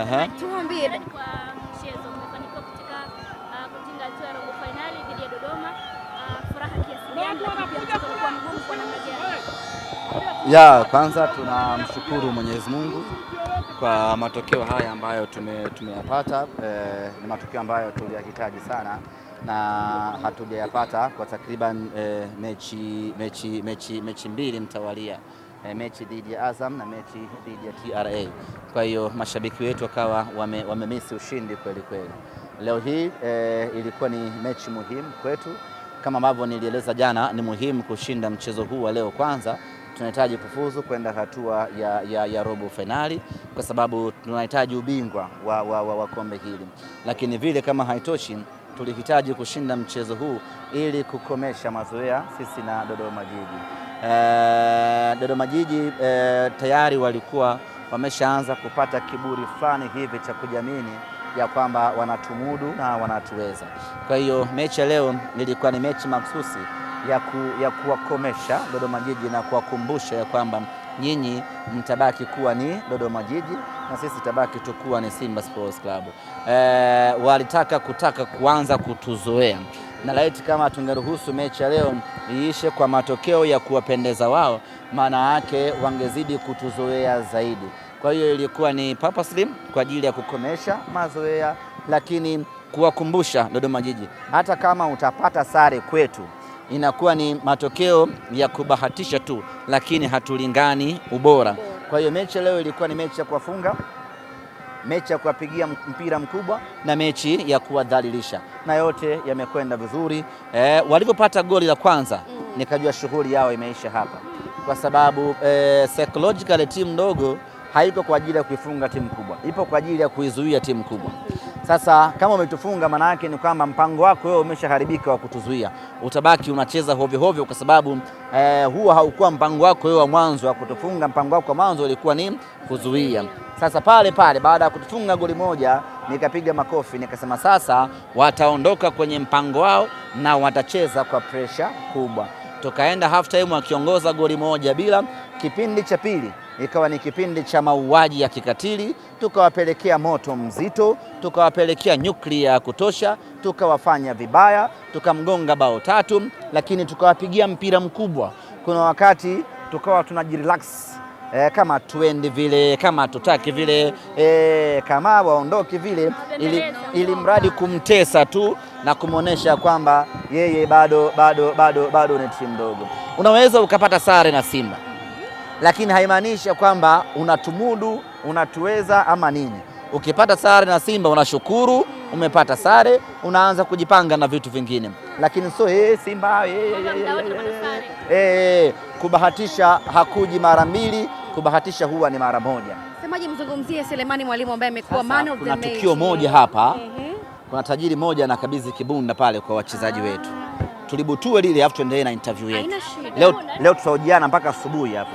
Tuambie kwa mchezo umefanyika katika kutinga hatua ya robo finali dhidi ya Dodoma, furaha kiasi gani lakini pia mchezo ulikuwa mgumu kwa namna gani? Kwanza tunamshukuru Mwenyezi Mungu kwa matokeo haya ambayo tumeyapata. Ni matokeo ambayo tuliyahitaji sana na hatujayapata kwa takriban mechi mbili mtawalia, mechi dhidi ya Azam na mechi dhidi ya TRA. Kwa hiyo mashabiki wetu wakawa wamemisi ushindi kweli kweli. Leo hii ilikuwa ni mechi muhimu kwetu, kama ambavyo nilieleza jana, ni muhimu kushinda mchezo huu wa leo. Kwanza tunahitaji kufuzu kwenda hatua ya robo finali kwa sababu tunahitaji ubingwa wa kombe hili, lakini vile kama haitoshi tulihitaji kushinda mchezo huu ili kukomesha mazoea sisi na Dodoma Jiji. Dodoma Jiji tayari walikuwa wameshaanza kupata kiburi fulani hivi cha kujiamini ya kwamba wanatumudu na wanatuweza. Kwa hiyo mechi leo ilikuwa ni mechi mahsusi ya kuwakomesha Dodoma Jiji na kuwakumbusha ya kwamba nyinyi mtabaki kuwa ni Dodoma Jiji na sisi tabaki tukuwa ni Simba Sports Club. Walitaka kuanza kutuzoea, na laiti kama tungeruhusu mechi ya leo iishe kwa matokeo ya kuwapendeza wao, maana yake wangezidi kutuzoea zaidi. Kwa hiyo ilikuwa ni purposely kwa ajili ya kukomesha mazoea, lakini kuwakumbusha Dodoma Jiji hata kama utapata sare kwetu inakuwa ni matokeo ya kubahatisha tu, lakini hatulingani ubora. Kwa hiyo mechi leo ilikuwa ni mechi ya kuwafunga, mechi ya kuwapigia mpira mkubwa na mechi ya kuwadhalilisha, na yote yamekwenda vizuri. Walipopata goli la kwanza nikajua shughuli yao imeisha hapa, kwa sababu psychologically timu ndogo haiko kwa ajili ya kuifunga timu kubwa, ipo kwa ajili ya kuizuia timu kubwa. Sasa kama umetufunga, maana yake ni kwamba mpango wako wewe umeshaharibika wa kutuzuia, utabaki unacheza hovyo hovyo, kwa sababu huwa haukuwa mpango wako wewe wa mwanzo wa kutufunga. Mpango wako wa mwanzo ulikuwa ni kuzuia. Sasa pale baada ya kutufunga goli moja nikapiga makofi, nikasema sasa wataondoka kwenye mpango wao na watacheza kwa pressure kubwa. Tukaenda half time wakiongoza goli moja bila. Kipindi cha pili ikawa ni kipindi cha mauaji ya kikatili, tukawapelekea moto mzito, tukawapelekea nyuklia ya kutosha, tukawafanya vibaya, tukamgonga bao 3, lakini tukawapigia mpira mkubwa. Kuna wakati tukawa tunajirelax, kama tuende vile, kama tutaki vile, kama waondoke vile, ili mradi kumtesa tu na kumuonesha kwamba yeye bado ni timu ndogo. Unaweza ukapata sare na Simba, lakini haimaanishi kwamba unatumudu, unatuweza ama nini. Ukipata sare na Simba unashukuru umepata sare, unaanza kujipanga na vitu vingine, lakini so Simba kubahatisha hakuji mara mbili, kubahatisha huwa ni mara moja. Semaji mzungumzie Selemani Mwalimu ambaye amekuwa man of the match. Kuna tukio moja hapa, kuna tajiri moja na kabidhi kibunda pale kwa wachezaji wetu. Tulibutue lile afu tuendelee na interview yetu. Leo tutahojiana mpaka asubuhi hapa.